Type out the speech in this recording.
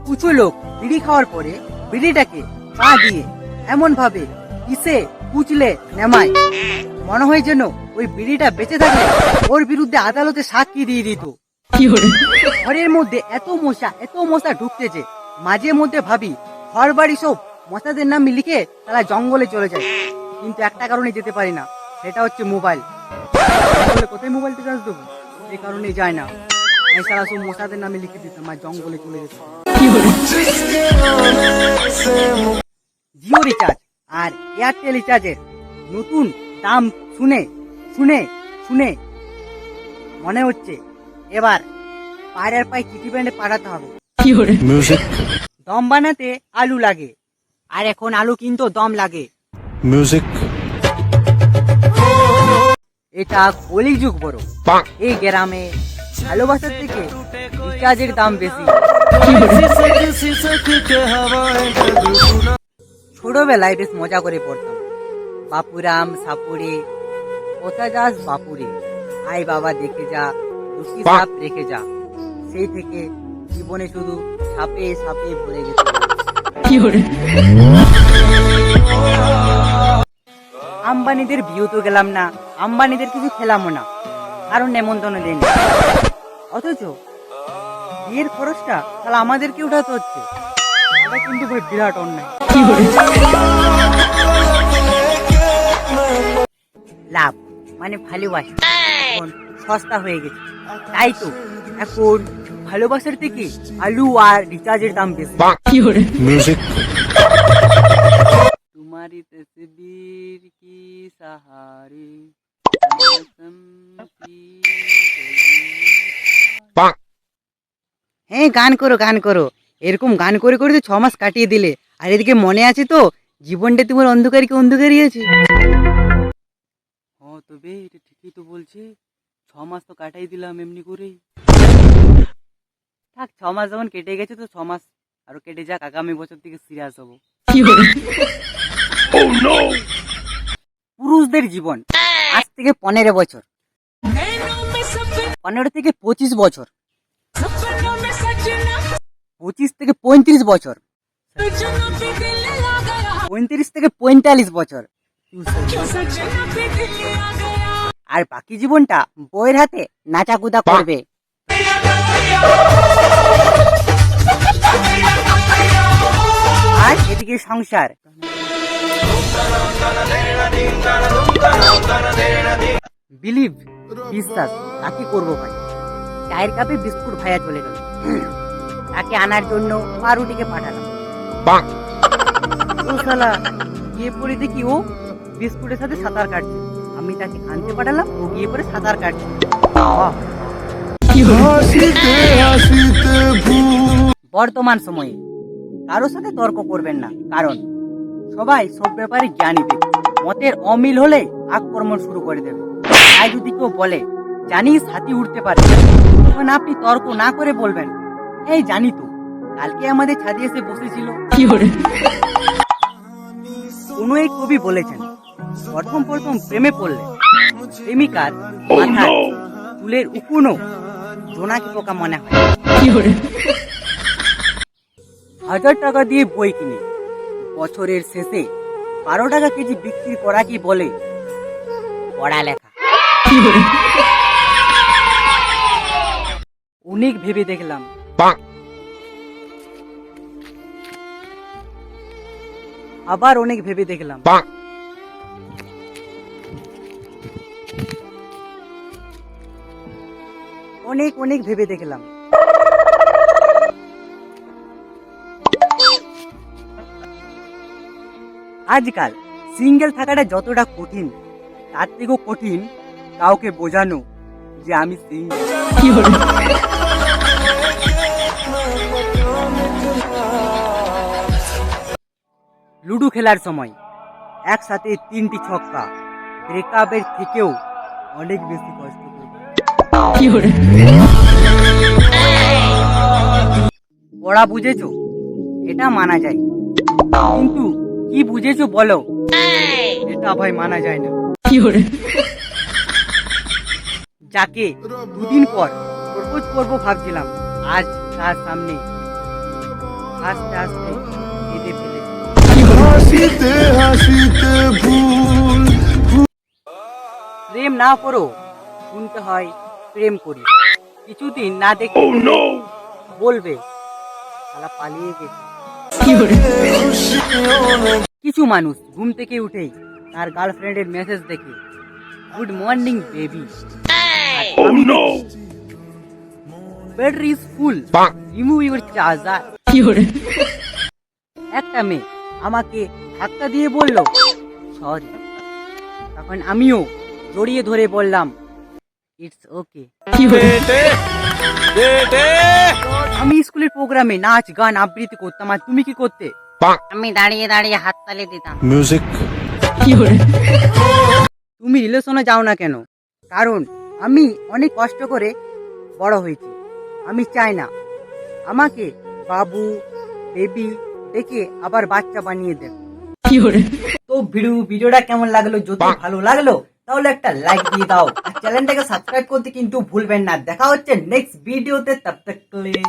কিছু লোক বিড়ি খাওয়ার পরে বিড়িটাকে পা দিয়ে এমন ভাবে কিসে কুচলে নেমায়, মনে হয় যেন ওই বিড়িটা বেঁচে থাকলে ওর বিরুদ্ধে আদালতে সাক্ষী দিয়ে দিত। ঘরের মধ্যে এত মশা ঢুকতেছে, মাঝে মধ্যে ভাবি ঘর বাড়ি সব মশাদের নাম লিখে তারা জঙ্গলে চলে যায়, কিন্তু একটা কারণে যেতে পারি না, সেটা হচ্ছে মোবাইল। কোথায় মোবাইলটা চার্জ দেবো, এই কারণে যায় না। আমি সারা সব মশাদের নামে লিখে দিতাম আর জঙ্গলে চলে যেতাম। জিও রিচার্জ আর এয়ারটেল রিচার্জের নতুন দাম শুনে শুনে শুনে মনে হচ্ছে এবার পায়ের পায়ে চিঠি ব্যান্ডে পাঠাতে হবে। দম বানাতে আলু লাগে, আর এখন আলু কিন্তু দম লাগে। মিউজিক। এটা কলিযুগ বড়, এই গ্রামে ভালোবাসার থেকে রিচার্জের দাম বেশি। ছোটবেলায় বেশ মজা করে পড়তাম, বাপুরাম সাপুরে কোথা যাস বাপুরে, আই বাবা দেখে যা, দুটি সাপ রেখে যা। সেই থেকে জীবনে শুধু সাপে সাপে ভরে গেছে। আম্বানিদের বিয়ে তো গেলাম না, আম্বানিদের কিছু খেলামও না, কারণ নেমন্তন্ন দেয়নি। অথচ বিয়ের খরচটা তাহলে আমাদেরকে উঠাতে হচ্ছে, এটা কিন্তু বিরাট অন্যায়। লাভ মানে ভালোবাসা এখন সস্তা হয়ে গেছে, তাই তো এখন ভালোবাসার থেকে আলু আর রিচার্জের দাম বেশি। মিউজিক। तुम्हारी तस्वीर की सहारे হ্যাঁ গান করো গান করো, এরকম গান করে করে তো 6 মাস কাটিয়ে দিলে, আর এদিকে মনে আছে তো জীবনটা তোমার অন্ধকারই আছে। হ্যাঁ তবে এটা ঠিকই তো বলছে, 6 মাস তো কাটাই দিলাম এমনি করেই। থাক 6 মাস যখন কেটে গেছে তো 6 মাস আরো কেটে যাক, আগামী বছর থেকে সিরিয়াস হবো। পুরুষদের জীবন আজ থেকে 15 বছর, 15 থেকে 25 বছর, 25 থেকে 35 বছর, 35 থেকে 45 বছর, আর বাকি জীবনটা বইয়ের হাতে নাচাকুদা করবে। আর এদিকে সংসার, বিলিভ বিশ্বাস তাকে করবো ভাই। চায়ের কাপে বিস্কুট ভাইয়া চলে গেল, তাকে আনার জন্য পাউরুটিকে পাঠালাম। ও শালা গিয়ে পড়ে দেখি ও বিস্কুটের সাথে সাঁতার কাটছে, আমি তাকে আনতে পাঠালাম, ও গিয়ে পড়ে সাঁতার কাটছে। বর্তমান সময়ে কারোর সাথে তর্ক করবেন না, কারণ সবাই সব ব্যাপারে জ্ঞানী ব্যক্তি। মতের অমিল হলে আক্রমণ শুরু করে দেবে। তাই যদি কেউ বলে জানিস হাতি উঠতে পারে, তখন আপনি তর্ক না করে বলবেন, এই জানি তো, কালকে আমাদের ছাদে এসে বসেছিল। কোন এক কবি বলেছেন, প্রথম প্রেমে পড়লে প্রেমিকার মাথার চুলের উকুনও জোনাকি পোকা মনে হয়। 1000 টাকা দিয়ে বই কিনে বছরের শেষে 12 টাকা কেজি বিক্রি করা কি বলে পড়ালেখা? অনেক ভেবে দেখলাম, আবার অনেক ভেবে দেখলাম, অনেক ভেবে দেখলাম। আজকাল সিঙ্গেল থাকাটা যতটা কঠিন, তার থেকেও কঠিন কাউকে বোঝানো যে আমি সিঙ্গেল। লুডো খেলার সময় একসাথে 3টি ছক্কা ব্রেকআপের থেকেও অনেক বেশি কষ্ট করবে। পড়া বুঝেছো এটা মানা যায়, কিন্তু কি বুঝেছো বলো, এটা ভাই মানা যায় না। যাকে 2 দিন পর প্রপোজ করবো ভাবছিলাম, আজ তার সামনে আস্তে আস্তে কেঁদে ফেলেছি। হাসিতে হাসিতে ভুল প্রেম না করো, শুনতে হয় প্রেম করি। কিছুদিন না দেখে বলবে শালা পালিয়ে গেছে। কিছু মানুষ ঘুম থেকে উঠেই তার গার্লফ্রেন্ডের মেসেজ দেখে good morning baby, battery is full, remove your charger. একটা মেয়ে আমাকে ধাক্কা দিয়ে বলল সরি, তখন আমিও জড়িয়ে ধরে বললাম ইটস ওকে। আমি স্কুলের প্রোগ্রামে নাচ গান আবৃত্তি করতাম, আর তুমি কি করতে? আমি দাঁড়িয়ে দাঁড়িয়ে হাততালি দিতাম। music তুমি রিলেশনে যাও না কেন? কারণ আমি অনেক কষ্ট করে বড় হয়েছি। আমি চাই না আমাকে বাবু বেবি ডেকে আবার বাচ্চা বানিয়ে দেন। তো ভিডিওটা কেমন লাগলো? যদি ভালো লাগলো তাহলে একটা লাইক দিয়ে দাও, আর চ্যানেলটাকে সাবস্ক্রাইব করতে কিন্তু ভুলবেন না। দেখা হচ্ছে নেক্সট ভিডিওতে, তব তক কে লিয়ে